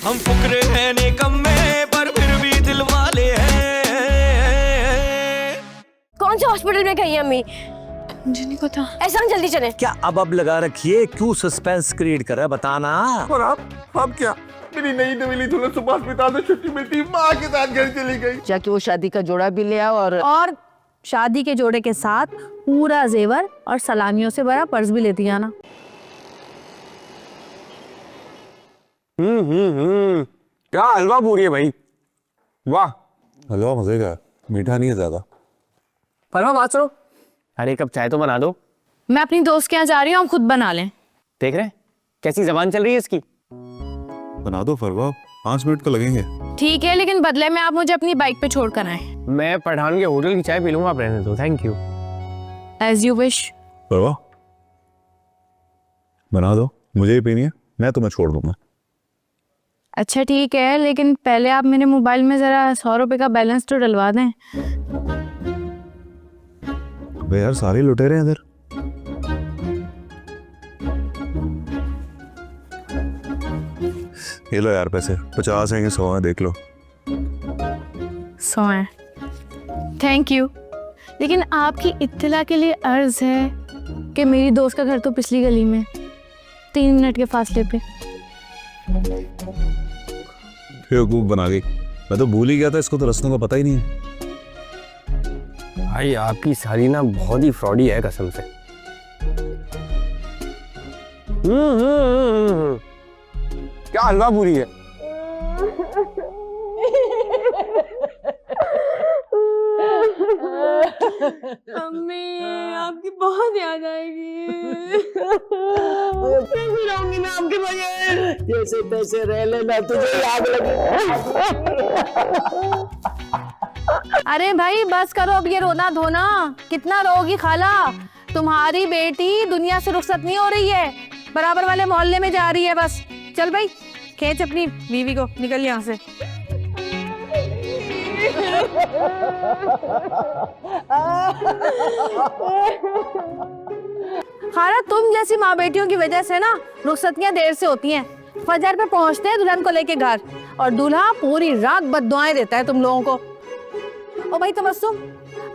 हम फुकरे हैं निकम्मे पर फिर भी दिल वाले हैं। कौन से हॉस्पिटल में गई अम्मी? मुझे नहीं पता। ऐसा जल्दी चले। क्या अब लगा रखिए, क्यों सस्पेंस क्रिएट कर रहा है, बताना। और आप क्या? मेरी नई नवीली दुल्हन सुबह अस्पताल से छुट्टी मिलती, माँ के साथ घर चली गई। जाके वो शादी का जोड़ा भी ले आओ और शादी के जोड़े के साथ पूरा जेवर और सलामियों से भरा पर्स भी लेती आना। क्या हलवा पूरी है भाई, वाह। हलवा मजे का, मीठा नहीं है ज्यादा। परमा बात सुनो। अरे कप चाय तो बना दो। मैं अपनी दोस्त के यहाँ जा रही हूँ, हम खुद बना लें। देख रहे कैसी जबान चल रही है इसकी। बना दो फरवा, 5 मिनट तो लगेंगे। ठीक है, लेकिन बदले में आप मुझे अपनी बाइक पे छोड़ कर आए। मैं पठान के होटल की चाय पी लूंगा, आप रहने दो। Thank you. As you wish. फरवा बना दो, मुझे ही पीनी है, मैं तुम्हें छोड़ दूंगा। अच्छा ठीक है, लेकिन पहले आप मेरे मोबाइल में जरा 100 रुपए का बैलेंस तो डलवा दें। अबे यार सारे लुटेरे हैं इधर। ये लो यार पैसे, 50 हैं कि 100 हैं, देख लो। 100 है, थैंक यू। लेकिन आपकी इत्तला के लिए अर्ज है कि मेरी दोस्त का घर तो पिछली गली में, 3 मिनट के फासले पे। बेवकूफ बना गई, मैं तो भूल ही गया था, इसको तो रास्तों का पता ही नहीं है। भाई आपकी साली ना बहुत ही फ्रॉडी है कसम से। क्या हलवा पूरी है। अम्मी आपकी बहुत याद आएगी। कैसे रहूंगी मैं आपके बगैर? जैसे तैसे रह लेना, तुझे याद लगे। अरे भाई बस करो अब ये रोना धोना, कितना रोगी खाला। तुम्हारी बेटी दुनिया से रुखसत नहीं हो रही है, बराबर वाले मोहल्ले में जा रही है बस। चल भाई खींच अपनी बीवी को, निकल यहाँ से। खाला तुम जैसी माँ बेटियों की वजह से ना रुखसतियाँ देर से होती हैं। फजर पे पहुँचते हैं दुल्हन को लेके घर, और दूल्हा पूरी रात बद्दुआएं देता है तुम लोगों को। ओ भाई तबस्सुम,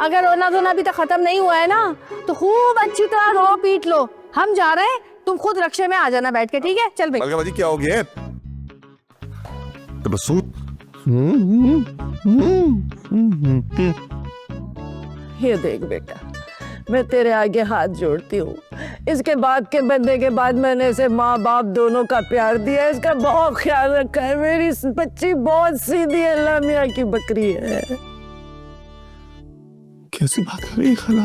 अगर रोना धोना अभी तक खत्म नहीं हुआ है ना, तो खूब अच्छी तरह रो पीट लो। हम जा रहे हैं, तुम खुद रक्षे में आ जाना बैठ के, ठीक है? चल भाई। अलका बाजी क्या हो गया? तबस्सुम, ये देख बेटा, मैं तेरे आगे हाथ जोड़ती हूँ। इसके बाद के बंदे के बाद मैंने इसे माँ बाप दोनों का प्यार दिया है, इसका बहुत ख्याल रखा है। मेरी बच्ची बहुत सीधी है, अल्लाह मियाँ की बकरी है। कैसी बात कर रही है खाला?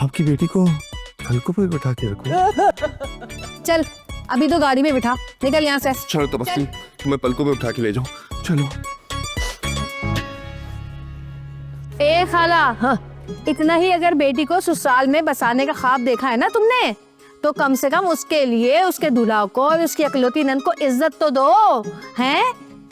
आपकी बेटी को हल्कों पे बैठा के रखो। चल अभी तो गाड़ी में बिठा, निकल यहाँ से। चलो तबस्सुम, तुम्हें पलकों पे उठा के ले जाऊं, चलो। ए खाला, हाँ, इतना ही अगर बेटी को ससुराल में बसाने का ख्वाब देखा है ना तुमने, तो कम से कम उसके लिए, उसके दूल्हा को और उसकी अकलौती नंद को इज्जत तो दो, हैं?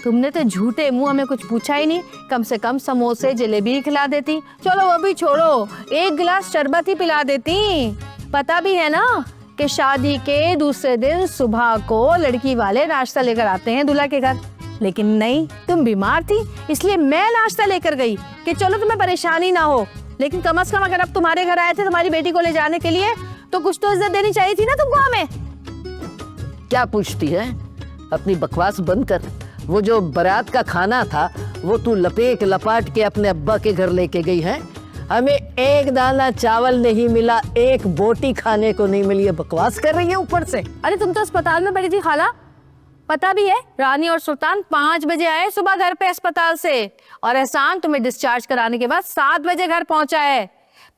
तुमने तो झूठे मुंह हमें कुछ पूछा ही नहीं, कम से कम समोसे जलेबी खिला देती। चलो वो भी छोड़ो, 1 गिलास शरबत ही पिला देती। पता भी है ना कि शादी के दूसरे दिन सुबह को लड़की वाले नाश्ता लेकर आते हैं दूल्हा के घर, लेकिन नहीं, तुम बीमार थी इसलिए मैं नाश्ता लेकर गई कि चलो तुम्हें परेशानी ना हो। लेकिन कम से कम अगर अब तुम्हारे घर आए थे तुम्हारी बेटी को ले जाने के लिए, तो कुछ तो इज्जत देनी चाहिए थी ना तुमको हमें। क्या पूछती है? अपनी बकवास बंद कर। वो जो बारात का खाना था वो तू लपेट लपाट के अपने अब्बा के घर लेके गई है। हमें एक दाना चावल नहीं मिला, एक बोटी खाने को नहीं मिली है, बकवास कर रही है ऊपर से। अरे तुम तो अस्पताल में पड़ी थी खाला, पता भी है। रानी और सुल्तान 5 बजे आए सुबह घर पे अस्पताल से, और एहसान तुम्हें डिस्चार्ज कराने के बाद 7 बजे घर पहुंचा है।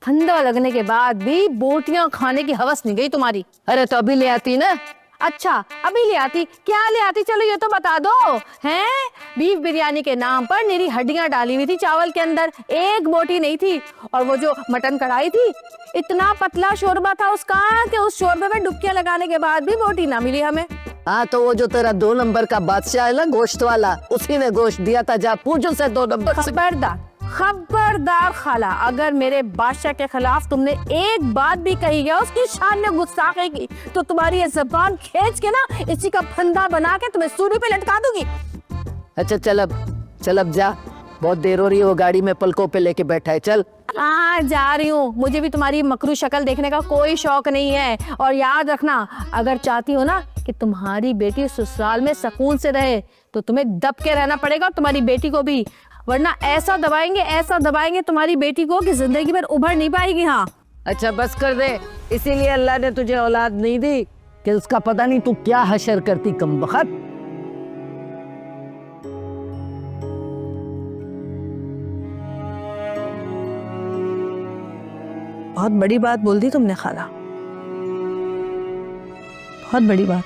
फंदा लगने के बाद भी बोटियां खाने की हवस नहीं गई तुम्हारी। अरे तो अभी ले आती ना। अच्छा अभी ले आती, क्या ले आती? चलो ये तो बता दो। हैं, बीफ बिरयानी के नाम पर निरी हड्डियां डाली हुई थी चावल के अंदर, एक बोटी नहीं थी। और वो जो मटन कढ़ाई थी, इतना पतला शोरबा था उसका कि उस शोरबे में डुबकियां लगाने के बाद भी बोटी ना मिली हमें। हाँ तो वो जो तेरा 2 नंबर का बादशाह है ना, गोश्त वाला, उसी ने गोश्त दिया था। जा पूछ उसे 2 नंबर से। खबरदार खाला, अगर मेरे बादशाह के खिलाफ तुमने एक बात भी कही है, उसकी शान में गुस्ताखी की, तो तुम्हारी ये जबान खींच के ना इसी का फंदा बना के तुम्हें सूली पे लटका दूंगी। अच्छा चल अब जा, बहुत देर हो रही है, वो गाड़ी में पलकों पे लेके बैठा है, चल। हाँ जा रही हूँ, मुझे भी तुम्हारी मकरू शक्ल देखने का कोई शौक नहीं है। और याद रखना, अगर चाहती हो ना कि तुम्हारी बेटी ससुराल में सुकून से रहे, तो तुम्हें दब के रहना पड़ेगा, और तुम्हारी बेटी को भी, वरना ऐसा दबाएंगे तुम्हारी बेटी को कि जिंदगी भर उभर नहीं पाएगी। हाँ अच्छा बस कर दे, इसीलिए अल्लाह ने तुझे औलाद नहीं दी कि उसका पता नहीं तू क्या हशर करती कमबख्त। बहुत बड़ी बात बोल दी तुमने खाला, बहुत बड़ी बात।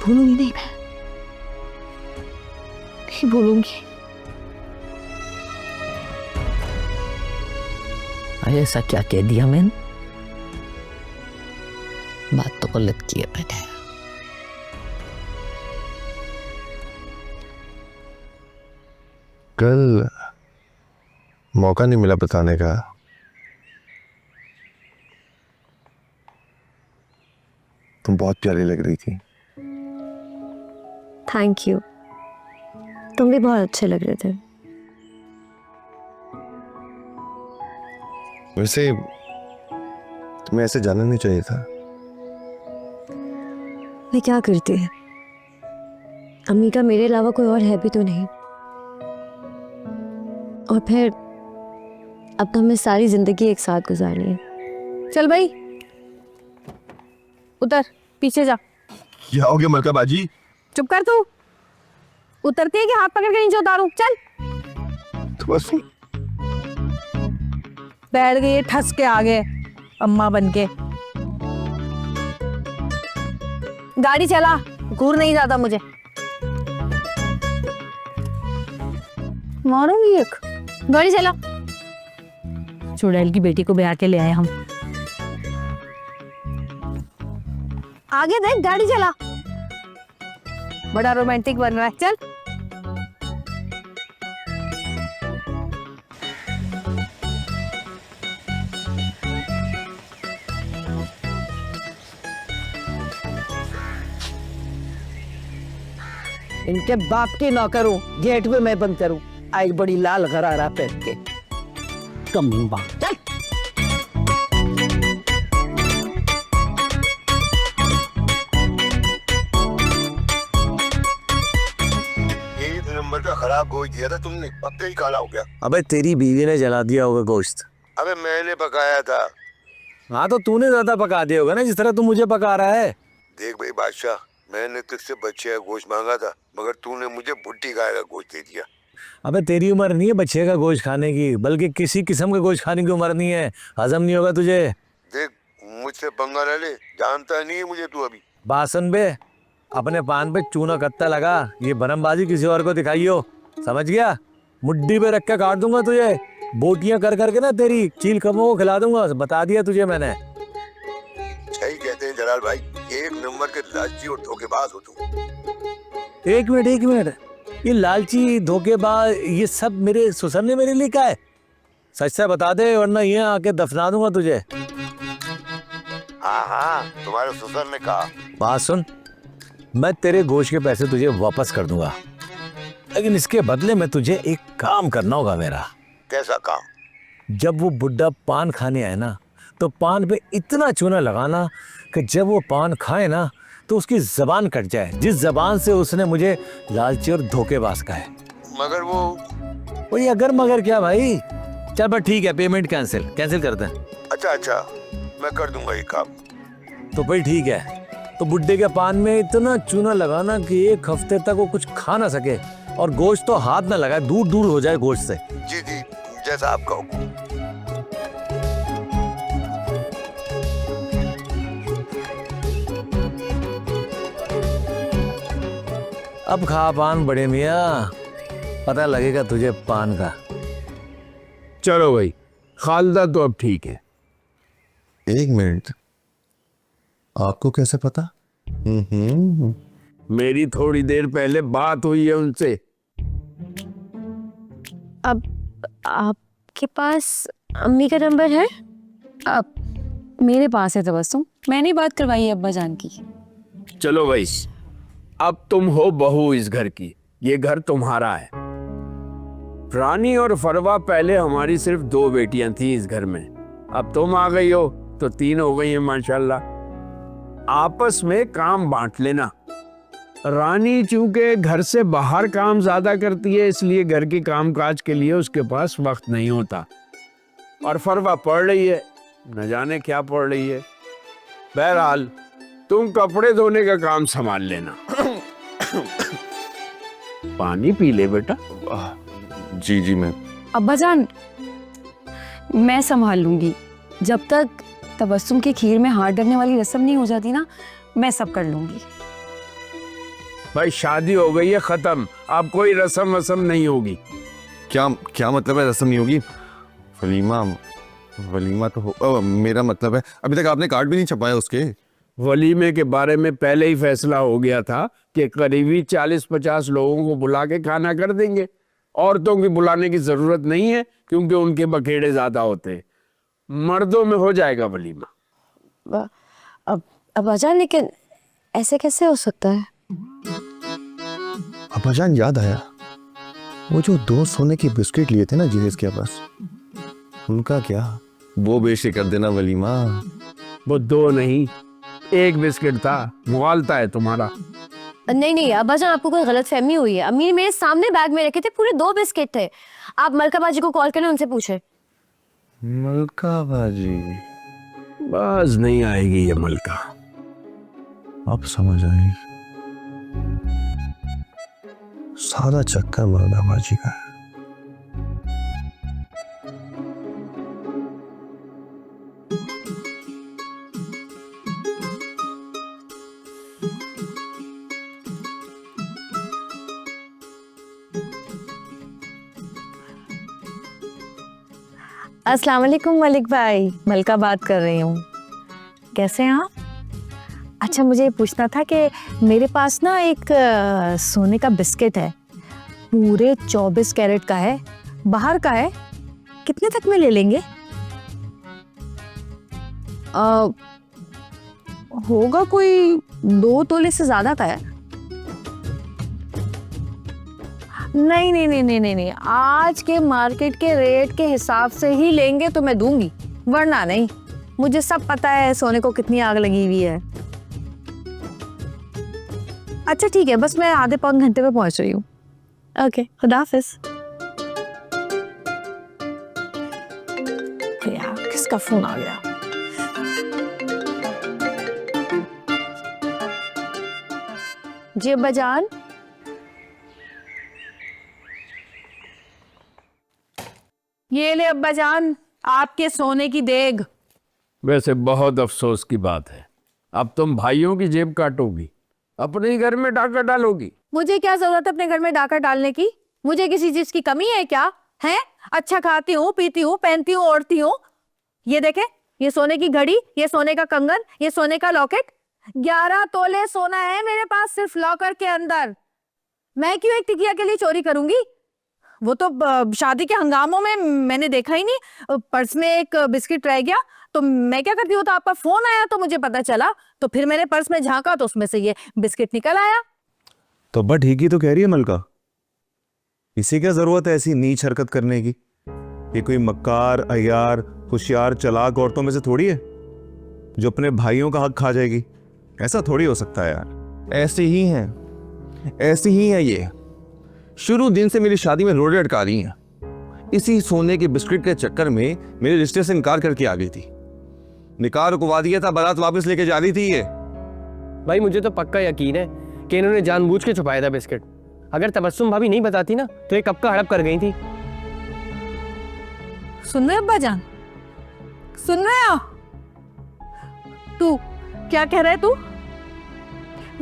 भूलूंगी नहीं, मैं नहीं भूलूंगी। अरे ऐसा क्या कह दिया मैंने? बात तो गलत की है मैंने। कल मौका नहीं मिला बताने का। तुम बहुत प्यारी लग रही थी। थैंक यू, तुम भी बहुत अच्छे लग रहे थे। वैसे तुम्हें ऐसे जाना नहीं चाहिए था। मैं क्या करती है, अम्मी का मेरे अलावा कोई और है भी तो नहीं। और फिर अब तो हमें सारी जिंदगी एक साथ गुजारनी है। चल भाई उतर, पीछे जा। क्या हो गया मलका बाजी? चुप कर तू, उतरती है कि हाथ पकड़ के नीचे उतारूं? चल। तो बस बैठ गई ठस के आगे अम्मा बन के। गाड़ी चला, घूर नहीं जाता मुझे। मारूंगी एक। गाड़ी चला। चुड़ैल की बेटी को ब्याह के ले आए हम। आगे देख, गाड़ी चला। बड़ा रोमांटिक बन रहा है, चल। इनके बाप की नौकर हूँ, गेट पे मैं बंद करूँ, आई बड़ी लाल गरारा पहन के कमीना। चल। नंबर का खराब गोश्त दिया था तुमने, पक्का ही काला हो गया। अबे तेरी बीवी ने जला दिया होगा गोश्त। अबे मैंने पकाया था। हाँ तो तूने ज्यादा पका दिया होगा ना, जिस तरह तू मुझे पका रहा है। देख भाई बादशाह, मैंने तुझसे बच्चे का गोश्त मांगा था, मगर तूने मुझे भुट्टी गाय का गोश्त दे दिया। अबे तेरी उम्र नहीं है बच्चे का गोश्त खाने की, बल्कि किसी किस्म का गोश्त खाने की उम्र नहीं है। हजम नहीं होगा तुझे। देख मुझसे पंगा न ले, जानता नहीं है मुझे तू अभी। बात सुन बे, अपने पान पे चूना कत्ता लगा, ये बरमबाजी किसी और को दिखाइयो, समझ गया? मुट्ठी पे रख के काट दूंगा तुझे, बोटियां कर करके ना तेरी चील कमों को खिला दूंगा। बता दिया तुझे मैंने। सही कहते हैं जलाल भाई, एक नंबर के लालची और धोखेबाज हो तुम। एक मिनट, ये लालची धोखेबाज ये सब मेरे ससुर ने मेरे लिए कहा है? सच से बता दे, वरना ये आके दफना दूंगा तुझे। हाँ तुम्हारे ससुर ने कहा। बात सुन, मैं तेरे गोश्त के पैसे तुझे वापस कर दूंगा, लेकिन इसके बदले में तुझे एक काम करना होगा मेरा। कैसा काम? जब वो बुड्ढा पान खाने आए ना, तो पान पे इतना चूना लगाना कि जब वो पान खाए ना तो उसकी जबान कट जाए, जिस जबान से उसने मुझे लालची और धोखेबाज कहा है। मगर वो ये अगर मगर क्या भाई? चल बस ठीक है, पेमेंट कैंसिल करते हैं। अच्छा मैं कर दूंगा ये काम। तो भाई ठीक है, तो बुड्ढे के पान में इतना चूना लगाना कि एक हफ्ते तक वो कुछ खा ना सके, और गोश्त तो हाथ ना लगाए, दूर हो जाए गोश्त से। जी जैसा आपका हुक्म। अब खा पान बड़े मियाँ, पता लगेगा तुझे पान का। चलो भाई, खालदा तो अब ठीक है। एक मिनट, आपको कैसे पता? मेरी थोड़ी देर पहले बात हुई है उनसे। अब आपके पास अम्मी का नंबर है? अब मेरे पास है तबस्सुम, मैंने बात करवाई है अब्बा जान की। चलो भाई, अब तुम हो बहू इस घर की, ये घर तुम्हारा है। रानी और फरवा पहले हमारी सिर्फ 2 बेटियां थी इस घर में, अब तुम आ गई हो तो 3 हो गई हैं माशाल्लाह। आपस में काम बांट लेना। रानी चूंकि घर से बाहर काम ज्यादा करती है, इसलिए घर के कामकाज के लिए उसके पास वक्त नहीं होता। और फरवा पढ़ रही है, न जाने क्या पढ़ रही है। बहरहाल तुम कपड़े धोने का काम संभाल लेना। पानी पी ले बेटा। जी जी मैं अब्बा जान, मैं संभाल लूंगी। जब तक तबस्सुम के खीर में हाथ डलने वाली रस्म नहीं हो जाती ना, मैं सब कर लूंगी। भाई शादी हो गई है, खत्म, अब कोई रस्म वसम नहीं होगी। क्या क्या मतलब है रस्म नहीं होगी? वलीमा वलीमा तो हो, मेरा मतलब है अभी तक आपने कार्ड भी नहीं छपाया उसके। वलीमे के बारे में पहले ही फैसला हो गया था कि करीबी 40-50 लोगों को बुला के खाना कर देंगे। औरतों की बुलाने की जरूरत नहीं है क्योंकि उनके बखेड़े ज्यादा होते हैं। मर्दों में हो जाएगा वलीमा। अब अब्बाजान, लेकिन ऐसे कैसे हो सकता है? अब्बाजान याद आया, वो जो 2 सोने के बिस्किट लिए थे ना जीरेस के पास, उनका क्या? वो बेशे कर देना वलीमा। वो 2 नहीं, 1 बिस्किट था। मुगालता है तुम्हारा। नहीं अब्बाजान, आपको कोई गलत फहमी हुई है। अम्मी ने मेरे सामने बैग में रखे थे, पूरे 2 बिस्किट थे। आप मलका बाजी को कॉल करें, उनसे पूछे। मलका बाजी? बस नहीं आएगी ये मलका। अब समझ आई, सारा चक्कर मलका बाजी का है। अस्सलाम वालेकुम मलिक भाई, मलका बात कर रही हूँ। कैसे हैं आप? अच्छा, मुझे ये पूछना था कि मेरे पास ना एक सोने का बिस्किट है, पूरे 24 कैरेट का है, बाहर का है, कितने तक में ले लेंगे? होगा कोई 2 तोले से ज्यादा का है। नहीं, आज के मार्केट के रेट के हिसाब से ही लेंगे तो मैं दूंगी, वरना नहीं। मुझे सब पता है सोने को कितनी आग लगी हुई है। अच्छा ठीक है, बस मैं आधे पौन घंटे में पहुंच रही हूँ। ओके, खुदा हाफिज। यार, किसका फोन आ गया? जी अब्बा जान। ये ले अब्बा जान, आपके सोने की देग। वैसे बहुत अफसोस की बात है, अब तुम भाइयों की जेब काटोगी, अपने ही घर में डाका डालोगी। मुझे क्या जरूरत है अपने घर में डाका डालने की? मुझे किसी चीज की कमी है क्या? है, अच्छा खाती हूँ, पीती हूँ, पहनती हूँ, ओढ़ती हूँ। ये देखे, ये सोने की घड़ी, ये सोने का कंगन, ये सोने का लॉकेट, 11 तोले सोना है मेरे पास सिर्फ लॉकर के अंदर। मैं क्यों एक टिकिया के लिए चोरी करूंगी? वो तो शादी के हंगामों में मैंने देखा ही नहीं, पर्स में एक बिस्किट रह गया तो मैं क्या करती हूँ, तो आपका फोन आया तो मुझे पता चला, तो फिर मैंने पर्स में झांका तो उसमें से ये बिस्किट निकल आया। तो अब्बा ठीक ही तो कह रही है मलका, इसे क्या जरूरत है ऐसी नीच हरकत करने की? ये कोई मक्कार, अय्यार, होशियार, चालाक औरतों में से थोड़ी है जो अपने भाइयों का हक खा जाएगी। ऐसा थोड़ी हो सकता है यार। ऐसे ही है ये। शुरू दिन से मेरी शादी में रोड़े अटका रही हैं। इसी सोने के बिस्किट के चक्कर में मेरे रिश्ते से इनकार करके आ गई थी। निकाह रुकवा दिया था, बारात वापस लेके जा रही थी ये। भाई मुझे तो पक्का यकीन है कि इन्होंने जानबूझ के छुपाया था बिस्किट। अगर तबस्सुम भाभी नहीं बताती ना तो ये कब का हड़प कर गई थी। सुन रहे अब्बा जान, सुन रहे हो? तू क्या कह रहा है? तू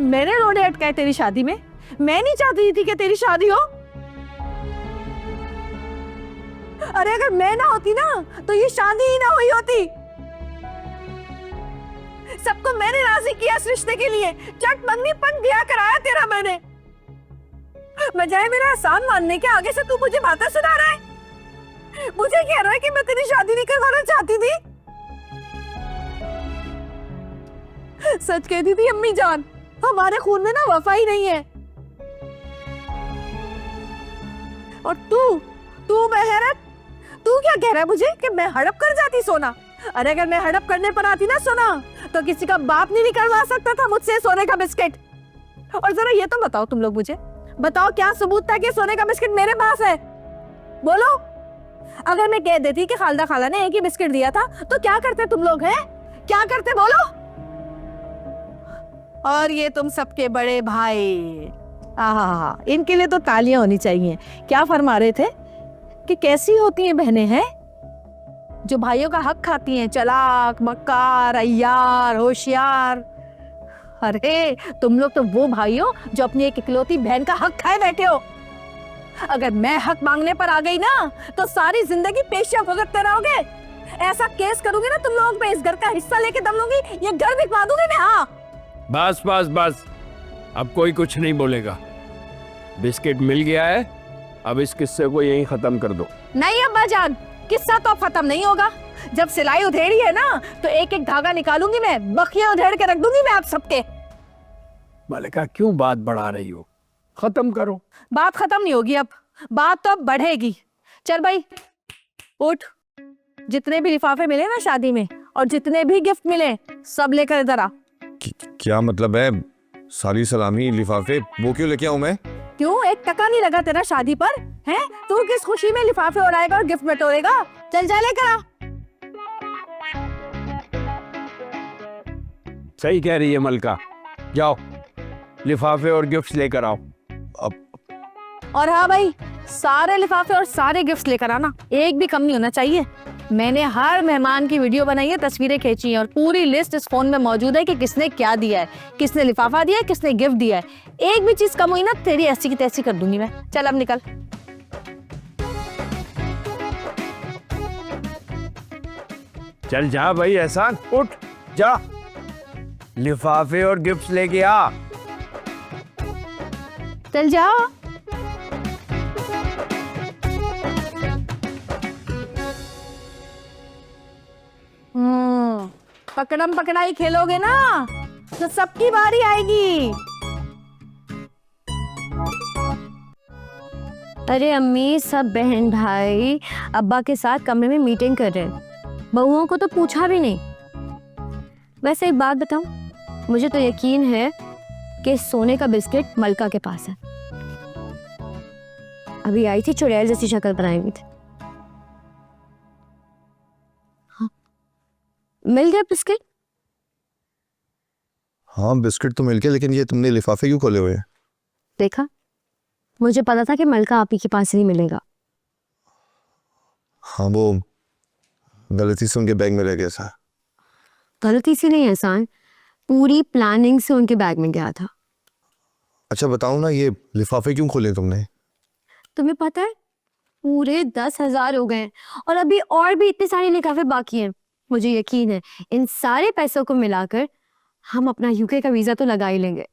मैंने रोड़े अटकाए तेरी शादी में? मैं नहीं चाहती थी कि तेरी शादी हो। अरे अगर मैं ना होती ना तो ये शादी ही ना हुई होती। सबको मैंने राजी किया इस रिश्ते के लिए, चट मंगनी पन ब्याह कराया तेरा मैंने। बजाय मेरा एहसान मानने के आगे से तू मुझे बातें सुना रहा है। मुझे कह रहा है कि मैं तेरी शादी नहीं करवाना चाहती थी। सच कहती थी अम्मी जान, हमारे खून में ना वफा ही नहीं है। और तू बहरत, तू क्या कह रहा है मुझे कि मैं हड़प कर जाती सोना? अरे अगर मैं हड़प करने पर आती ना सोना, तो किसी का बाप नहीं निकलवा सकता था मुझसे सोने का बिस्किट। और जरा ये तो बताओ तुम लोग, मुझे बताओ क्या सबूत था कि सोने का बिस्किट मेरे पास है? बोलो। अगर मैं कह देती कि खालदा खाला ने एक ही बिस्किट दिया था, तो क्या करते तुम लोग? हैं क्या करते बोलो? और ये तुम सबके बड़े भाई, आहा, इनके लिए तो तालियां होनी चाहिए। क्या फरमा रहे थे कि कैसी होती हैं बहनें हैं जो भाइयों का हक खाती हैं, चलाक, मक्कार, अय्यार, होशियार। अरे तुम लोग तो वो भाई हो जो अपनी एक इकलौती बहन का हक खाए बैठे हो। अगर मैं हक मांगने पर आ गई ना, तो सारी जिंदगी पेशियां भुगतते रहोगे। ऐसा केस करूंगी ना तुम लोग पे, इस घर का हिस्सा लेके दम लूंगी, ये घर बिकवा दूंगी मैं। हाँ बस बस बस, अब कोई कुछ नहीं बोलेगा। बिस्किट मिल गया है, अब इस किस्से को यहीं खत्म कर दो। नहीं अब्बा जान, किस्सा तो अब खत्म नहीं होगा। जब सिलाई उधेड़ी है ना, तो एक एक धागा निकालूंगी मैं, बखियां उधेड़ के रख दूंगी मैं आप सबके। मलिका क्यों बात बढ़ा रही हो? खत्म करो। बात खत्म नहीं होगी, अब बात तो अब बढ़ेगी। चल भाई उठ, जितने भी लिफाफे मिले ना शादी में, और जितने भी गिफ्ट मिले, सब लेकर इधर आ। क्या मतलब है? सारी सलामी लिफाफे वो क्यों लेके आऊं मैं? क्यों, एक टका नहीं लगा तेरा शादी पर? हैं तू किस खुशी में लिफाफे उड़ाएगा और गिफ्ट बटोरेगा? चल जा लेकर आ। सही कह रही है मलका, जाओ लिफाफे और गिफ्ट्स लेकर आओ। और हाँ भाई, सारे लिफाफे और सारे गिफ्ट्स लेकर आना, एक भी कम नहीं होना चाहिए। मैंने हर मेहमान की वीडियो बनाई है, तस्वीरें खींची हैं, और पूरी लिस्ट इस फोन में मौजूद है कि किसने क्या दिया है, किसने लिफाफा दिया है, किसने गिफ्ट दिया है। एक भी चीज कम हुई ना, तेरी ऐसी की तैसी कर दूंगी मैं। चल अब निकल। चल जा भाई एहसान, उठ जा, लिफाफे और गिफ्ट्स लेके आ। चल जाओ। पकड़म पकड़ाई खेलोगे ना, तो सबकी बारी आएगी। अरे अम्मी, सब बहन भाई अब्बा के साथ कमरे में मीटिंग कर रहे हैं, बहुओं को तो पूछा भी नहीं। वैसे एक बात बताऊं, मुझे तो यकीन है कि सोने का बिस्किट मलका के पास है। अभी आई थी, चुड़ैल जैसी शक्ल बनाई हुई थी। हाँ, मिल गया बिस्किट? हाँ बिस्किट तो मिल गया, लेकिन ये तुमने लिफाफे क्यों खोले हुए हैं? देखा, मुझे पता था कि मलका आप ही के पास ही मिलेगा। हाँ वो गलती से उनके बैग में रह गया था। गलती से नहीं एहसान, पूरी प्लानिंग से उनके बैग में गया था। अच्छा बताओ ना, ये लिफाफे क्यों खोले तुमने? तुम्हें पता है, पूरे 10,000 हो गए हैं, और अभी और भी इतने सारे लिफाफे बाकी हैं। मुझे यकीन है इन सारे पैसों को मिलाकर हम अपना यूके का वीजा तो लगा ही लेंगे,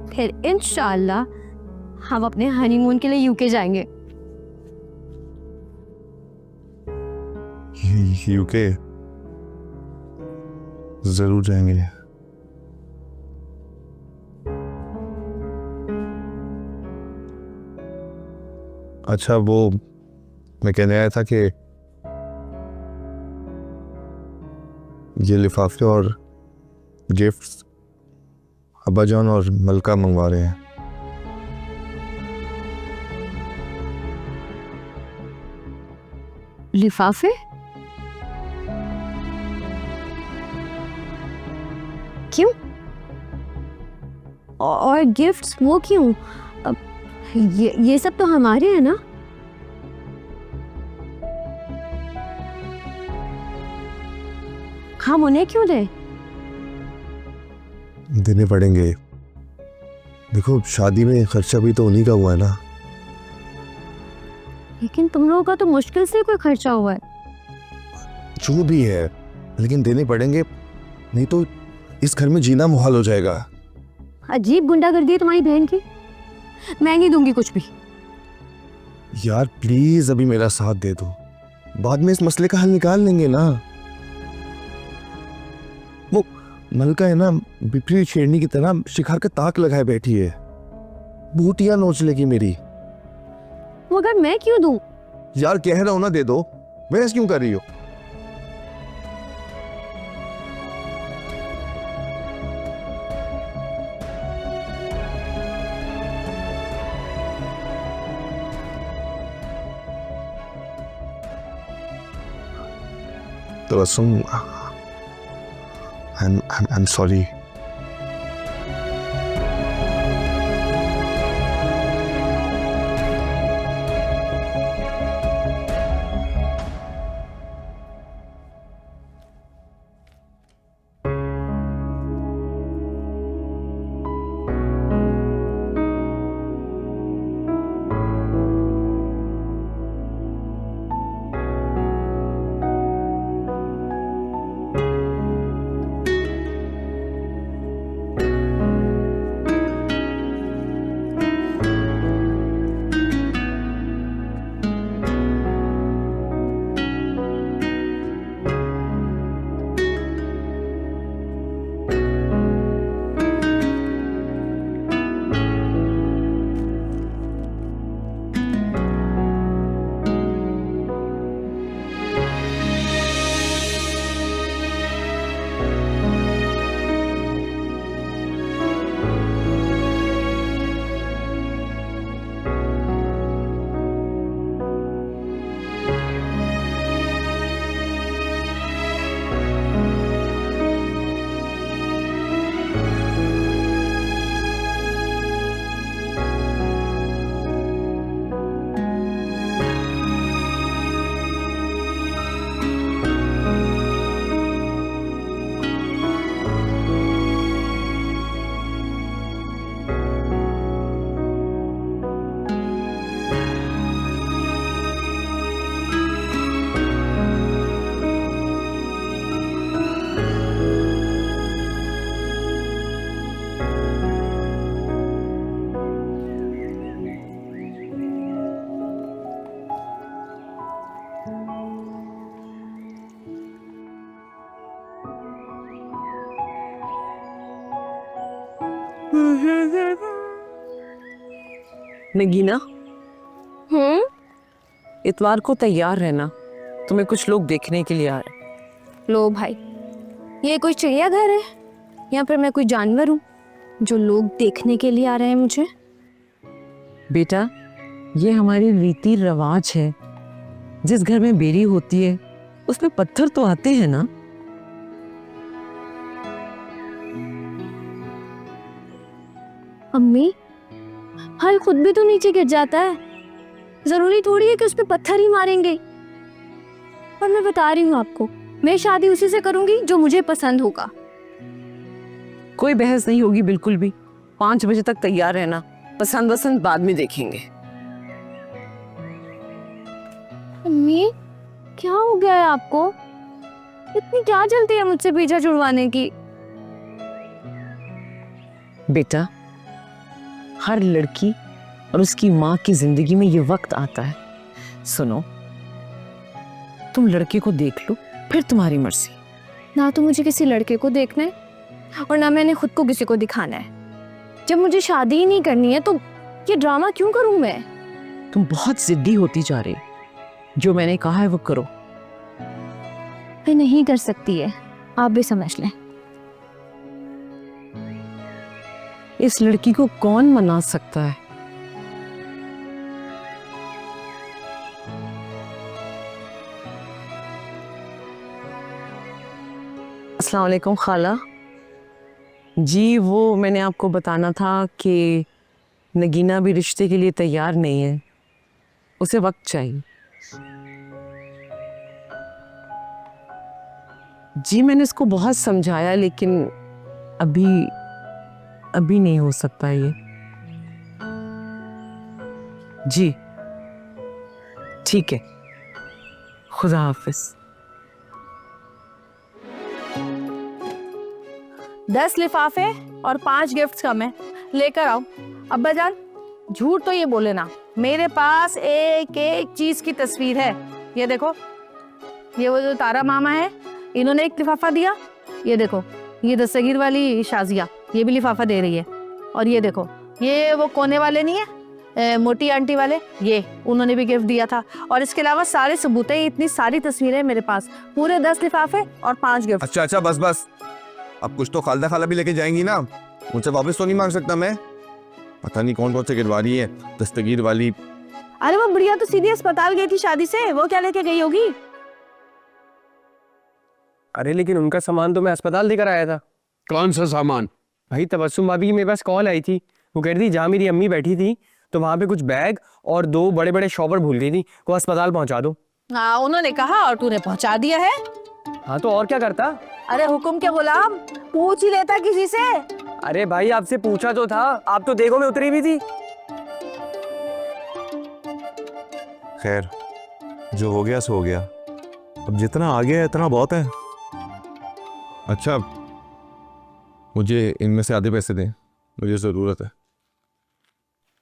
फिर इंशाल्लाह हम अपने हनीमून के लिए यूके जाएंगे। यूके जरूर जाएंगे। अच्छा वो मैं कहने आया था कि ये लिफाफे और गिफ्ट्स अब्बाजान और मलका मंगवा रहे हैं। लिफाफे? क्यों? और गिफ्ट्स वो क्यों? अब ये सब तो हमारे हैं ना। हम उन्हें क्यों दें? देने पड़ेंगे। देखो शादी में खर्चा भी तो उन्हीं का हुआ है ना। लेकिन तुम लोगों का तो मुश्किल से कोई खर्चा हुआ है। जो भी है, लेकिन देने पड़ेंगे, नहीं तो इस घर में जीना मुहाल हो जाएगा। अजीब गुंडागर्दी है तुम्हारी बहन की। मैं नहीं दूंगी कुछ भी। यार प्लीज अभी मेरा साथ दे दो, बाद में इस मसले का हल निकाल लेंगे ना। वो मलका है ना, बिपरी शेरनी की तरह शिकार का ताक लगाए बैठी है, बूटियां नोच लेगी मेरी। मगर मैं क्यों दूं? यार कह रहा हूं ना, दे दो, बहस क्यों कर रही हो? Tabassum, I'm sorry. नगीना, इतवार को तैयार रहना, तुम्हें कुछ लोग देखने के लिए आ रहे हैं। लो भाई, ये कोई चिड़ियाघर है या फिर मैं कोई जानवर हूँ जो लोग देखने के लिए आ रहे हैं मुझे? बेटा, ये हमारी रीति रिवाज है। जिस घर में बेरी होती है उसमें पत्थर तो आते हैं ना। अम्मी, फल खुद भी तो नीचे गिर जाता है, जरूरी थोड़ी है कि उस पे पत्थर ही मारेंगे। पर मैं बता रही हूँ आपको, मैं शादी उसी से करूंगी जो मुझे पसंद होगा। कोई बहस नहीं होगी बिल्कुल भी। 5 बजे तक तैयार रहना, पसंद वसंद बाद में देखेंगे। अम्मी, क्या हो गया है आपको? इतनी क्या जल्दी है मुझसे पीछा छुड़वाने की? बेटा, हर लड़की और उसकी माँ की जिंदगी में ये वक्त आता है। सुनो, तुम लड़के को देख लो, फिर तुम्हारी मर्जी। ना तो मुझे किसी लड़के को देखना है और ना मैंने खुद को किसी को दिखाना है। जब मुझे शादी ही नहीं करनी है तो ये ड्रामा क्यों करूं मैं? तुम बहुत जिद्दी होती जा रही। जो मैंने कहा है वो करो। मैं नहीं कर सकती है, आप भी समझ लें। इस लड़की को कौन मना सकता है? अस्सलाम वालेकुम खाला जी। वो मैंने आपको बताना था कि नगीना भी रिश्ते के लिए तैयार नहीं है, उसे वक्त चाहिए। जी मैंने इसको बहुत समझाया लेकिन अभी नहीं हो सकता ये। जी ठीक है, खुदा हाफिज। 10 लिफाफे और 5 गिफ्ट्स कम है, लेकर आओ। अब्बा जान, झूठ तो ये बोले ना, मेरे पास एक एक चीज की तस्वीर है। ये देखो, ये वो जो तारा मामा है, इन्होंने एक लिफाफा दिया। ये देखो, ये दस्तगीर वाली शाजिया, ये भी लिफाफा दे रही है। और ये देखो, ये वो कोने वाले नहीं है, मोटी आंटी वाले, ये उन्होंने भी गिफ्ट दिया था। और इसके अलावा सारे सबूत हैं, इतनी सारी तस्वीरें मेरे पास, पूरे 10 लिफाफे और 5 गिफ्ट। अच्छा अच्छा, बस बस, अब कुछ तो खालदा खाला भी लेके जाएंगी ना, मुझसे वापस तो नहीं मांग सकता मैं। पता नहीं कौन कौन से गिरवारी है, दस्तगीर वाली। अरे वो बुढ़िया तो सीधी अस्पताल गई थी शादी से, वो क्या लेके गई होगी? अरे लेकिन उनका सामान तो मैं अस्पताल लेकर आया था। कौन सा सामान? भाई तबस्सुम भाभी की मेरे पास कॉल आई थी, वो कह रही थी जहाँ मेरी अम्मी बैठी थी तो वहाँ पे कुछ बैग और 2 बड़े बड़े शॉपर भूल गई थी, को अस्पताल पहुँचा दो। हाँ, उन्होंने कहा और तूने पहुंचा दिया है। हाँ तो और क्या करता? अरे हुक्म के गुलाम, पूछ ही लेता किसी से। अरे भाई आपसे पूछा तो था, आप तो देखो में उतरी भी थी। खैर, जो हो गया सो हो गया, अब जितना आ गया इतना बहुत है। अच्छा, मुझे इनमें से आधे पैसे दें, मुझे ज़रूरत है।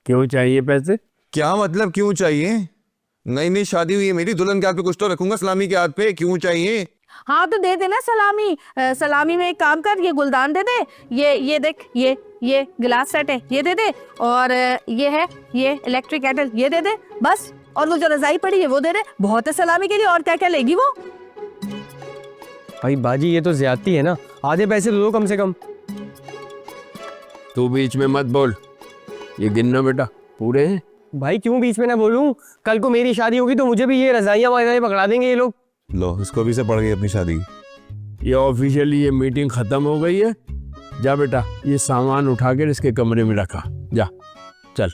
क्यों चाहिए पैसे? क्या मतलब क्यों चाहिए? नई नई शादी हुई है मेरी, दुल्हन के हाथ पे कुछ तो रखूंगा, सलामी के हाथ पे। क्यों चाहिए? हाँ तो दे देना सलामी। सलामी में एक काम कर, ये गुलदान दे दे, ये देख, ये गिलास सेट है, ये दे दे, और ये है, ये इलेक्ट्रिक केटल, ये दे दे बस। और वो जो रजाई पड़ी है वो दे दे, बहुत है सलामी के लिए। और क्या क्या लेगी वो? भाई बाजी ये तो ज्यादती है ना, आधे पैसे दो कम से कम। तू बीच में मत बोल, ये गिनना बेटा, पूरे हैं। भाई क्यों बीच में ना बोलूं, कल को मेरी शादी होगी तो मुझे भी ये रजाइयाँ वगैरह पकड़ा देंगे ये लोग। लो, इसको भी से पड़ गई अपनी शादी की। ये ऑफिशियली ये मीटिंग खत्म हो गई है। जा बेटा, ये सामान उठाकर इसके कमरे में रखा, जा चल।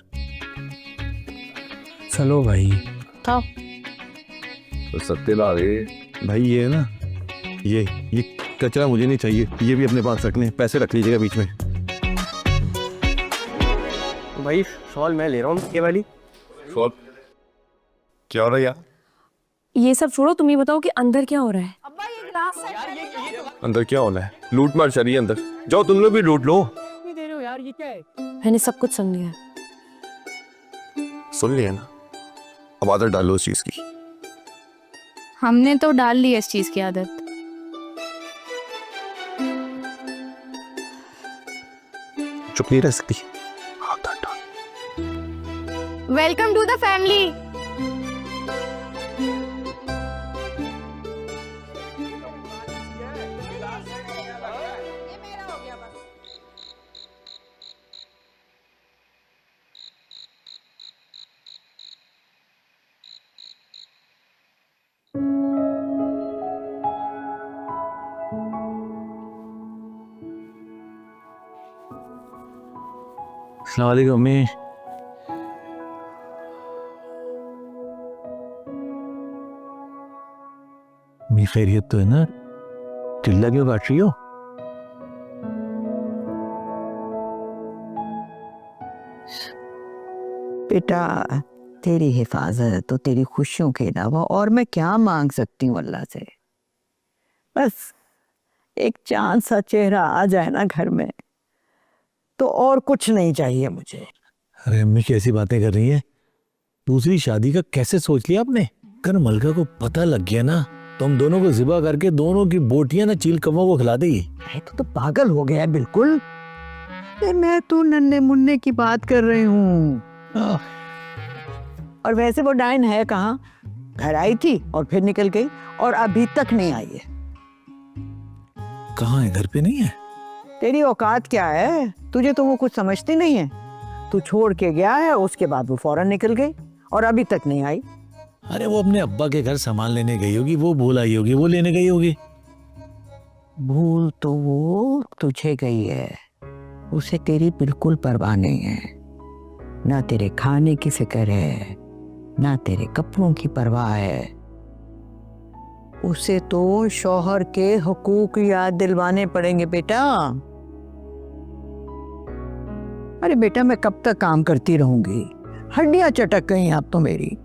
चलो भाई। हाँ। तो सत्य ला रे भाई, ये ना, ये कचरा मुझे नहीं चाहिए, ये भी अपने पास रखने, पैसे रख लीजिएगा बीच में। भाई शॉल मैं ले रहा हूँ, ये वाली शॉल क्या हो रहा है यार? ये सब छोड़ो, तुम ये बताओ कि अंदर क्या हो रहा है? अब्बा ये गिलास है। अंदर क्या होना है? लूट मार चली है अंदर, जाओ तुम लोग भी लूट लो। दे रहे हो यार, ये क्या है? मैंने सब कुछ सुन लिया। सुन लिया ना, अब आदत डालो उस चीज की। हमने तो डाल ली है इस चीज की आदत। चुप नहीं रह सकती। Welcome to the family. अस्सलाम वालेकुम अम्मी। मी खैरियत तो है ना? चिल्ला क्यों काट रही हो? बेटा, तेरी हिफाजत तो तेरी खुशियों के अलावा और मैं क्या मांग सकती हूँ अल्लाह से? बस एक चांद सा चेहरा आ जाए ना घर में, तो और कुछ नहीं चाहिए मुझे। अरे अम्मी कैसी बातें कर रही हैं? दूसरी शादी का कैसे सोच लिया आपने? अगर मलका को पता लग गया ना तो हम दोनों को ज़िबा करके दोनों की बोटियां ना चील कौवों को खिला देगी। तो पागल हो गया है बिल्कुल। मैं तो नन्हे मुन्ने की बात कर रही हूँ। और वैसे वो डाइन है कहाँ? घर आई थी और फिर निकल गई और अभी तक नहीं आई है। कहाँ है? घर पे नहीं है? तेरी औकात क्या है? तुझे तो वो कुछ समझती नहीं है। तू छोड़ के गया है, उसके बाद वो फौरन निकल गई और अभी तक नहीं आई। अरे वो अपने अब्बा के घर सामान लेने गई होगी, वो भूल आई होगी, वो लेने गई होगी। भूल तो वो तुझे गई है, उसे तेरी बिल्कुल परवाह नहीं है। ना तेरे खाने की फिक्र है, ना तेरे कपड़ों की परवाह है। उसे तो शौहर के हुकूक याद दिलवाने पड़ेंगे बेटा। अरे बेटा, मैं कब तक काम करती रहूंगी? हड्डियां चटक गई आप तो मेरी।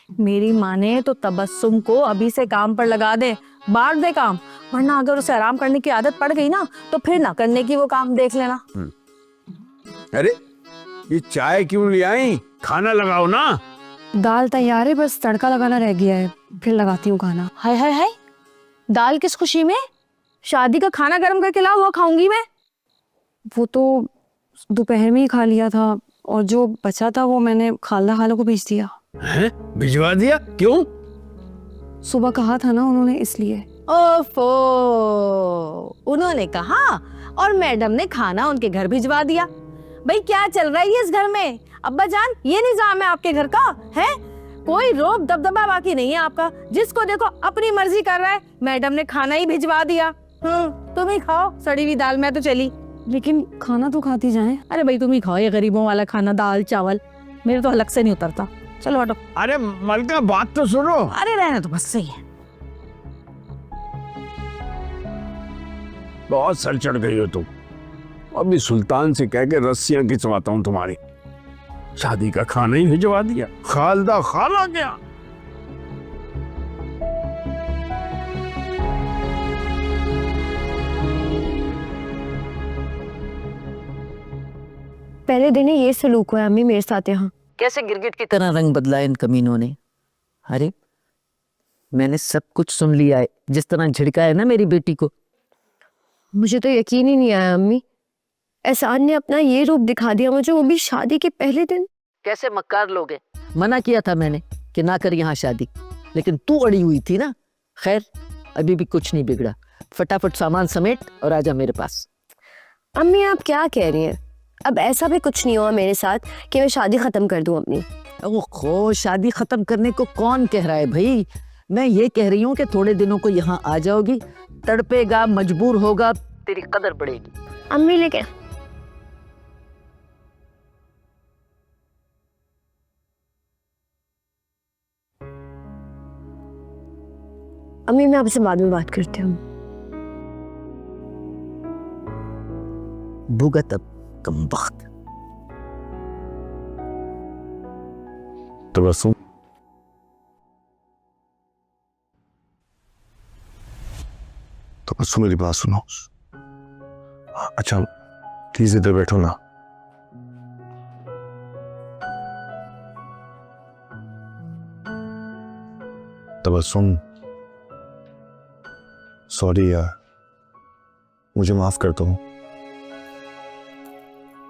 मेरी माने तो तबस्सुम को अभी से काम पर लगा दे, बांट दे काम, वरना अगर उसे आराम करने की आदत पड़ गई ना तो फिर ना करने की वो काम देख लेना। अरे ये चाय क्यों ले आई? खाना लगाओ ना। दाल तैयार है, बस तड़का लगाना रह गया है, फिर लगाती हूँ खाना। हाय हाय हाय, दाल किस खुशी में? शादी का खाना गर्म करके लाओ, वो खाऊंगी मैं। वो तो दोपहर में ही खा लिया था और जो बचा था वो मैंने खाला को भेज दिया। हैं? भिजवा दिया? क्यों? सुबह कहा था ना उन्होंने, इसलिए। ओफो, उन्होंने कहा और मैडम ने खाना उनके घर भिजवा दिया। भाई क्या चल रहा है इस घर में? अब्बा जान, ये निजाम है आपके घर का? है कोई रोब दबदबा बाकी नहीं है आपका, जिसको देखो अपनी मर्जी कर रहा है। मैडम ने खाना ही भिजवा दिया। तुम ही खाओ सड़ी हुई दाल, मैं तो चली। लेकिन खाना तो खाती जाए। अरे भाई तुम ही खाओ ये गरीबों वाला खाना, दाल चावल, मेरे तो हलक से नहीं उतरता। चलो हटो। अरे मलका बात तो सुनो। अरे रहना तो बस सही है। बहुत सर चढ़ गई हो तुम। अभी सुल्तान से कह के रस्सियां खिंचवाता हूँ तुम्हारी। शादी का खाना ही भिजवा दिया, खालदा खाला गया। पहले दिन ही ये सलूक हुआ अम्मी मेरे साथ यहाँ। कैसे गिरगिट की तरह रंग बदला इन कमीनों ने। अरे मैंने सब कुछ सुन लिया है, जिस तरह झिड़का है ना मेरी बेटी को। मुझे तो यकीन ही नहीं आया अम्मी, एहसान ने अपना ये रूप दिखा दिया मुझे, वो भी शादी के पहले दिन। कैसे मक्कार लोग हैं। मना किया था मैंने कि ना कर यहाँ शादी, लेकिन तू अड़ी हुई थी ना। खैर अभी भी कुछ नहीं बिगड़ा, फटाफट सामान समेट और आजा मेरे पास। अम्मी आप क्या कह रही हैं? अब ऐसा भी कुछ नहीं हुआ मेरे साथ कि मैं शादी खत्म कर दूं अपनी। ओहो, शादी खत्म करने को कौन कह रहा है भाई? मैं ये कह रही हूँ कि थोड़े दिनों को यहाँ आ जाओगी, तड़पेगा, मजबूर होगा, तेरी कदर बढ़ेगी। अम्मी लेके अम्मी मैं आपसे बाद में बात करती हूँ। भुगत अब कम वक्त। तबस्सुम, तबस्सुम मेरी बात सुनो। अच्छा प्लीज इधर बैठो ना। तबस्सुम सॉरी यार, मुझे माफ कर दो।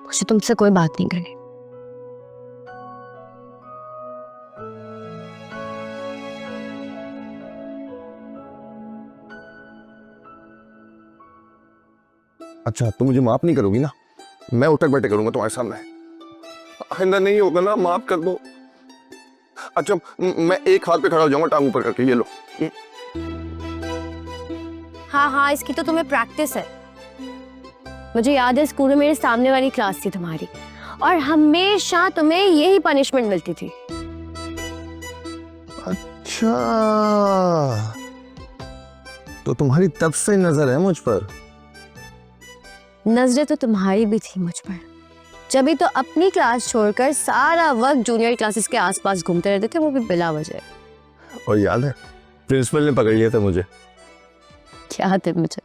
मुझे तुमसे कोई बात नहीं करनी। अच्छा तुम मुझे माफ नहीं करोगी ना? मैं उठक बैठक करूंगा तुम्हारे सामने। आइंदा नहीं होगा ना, माफ कर दो। अच्छा मैं एक हाथ पे खड़ा हो जाऊंगा, टांग ऊपर करके। ये लो। हाँ हाँ, इसकी तो तुम्हें प्रैक्टिस है। मुझे याद है स्कूल में मेरे सामने वाली क्लास थी तुम्हारी, और हमेशा तुम्हें यही पनिशमेंट मिलती थी। अच्छा तो तुम्हारी तब से नजर है मुझ पर? नजरें तो तुम्हारी भी थी मुझ पर, जब भी तो अपनी क्लास छोड़कर सारा वक्त जूनियर क्लासेस के आसपास घूमते रहते थे, वो भी बिला वजह। और याद है प्रिंसिपल ने पकड़ लिया था मुझे। क्या थे मुझे,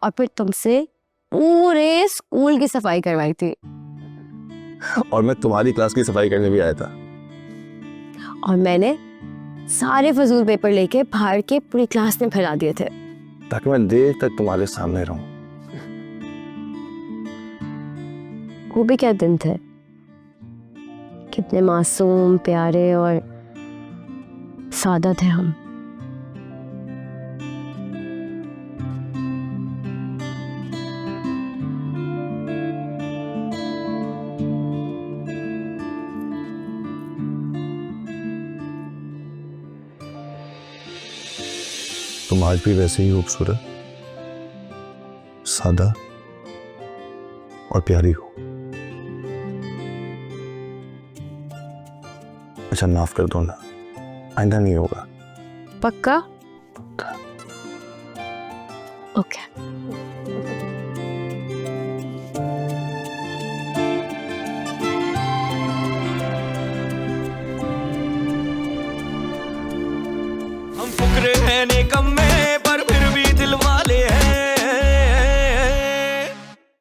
और फिर तुमसे पूरे स्कूल की सफाई करवाई थी। और मैं तुम्हारी क्लास की सफाई करने भी आया था। और मैंने सारे फजूल पेपर लेके बाहर के पूरी क्लास में फैला दिए थे, ताकि मैं देर तक तुम्हारे सामने रहूं। वो भी क्या दिन थे, कितने मासूम, प्यारे और सादा थे हम। तुम आज भी वैसे ही खूबसूरत, सादा और प्यारी हो। अच्छा माफ कर दो ना, आइंदा नहीं होगा। पक्का? ओके। हम फुकरे हैं निकम्मे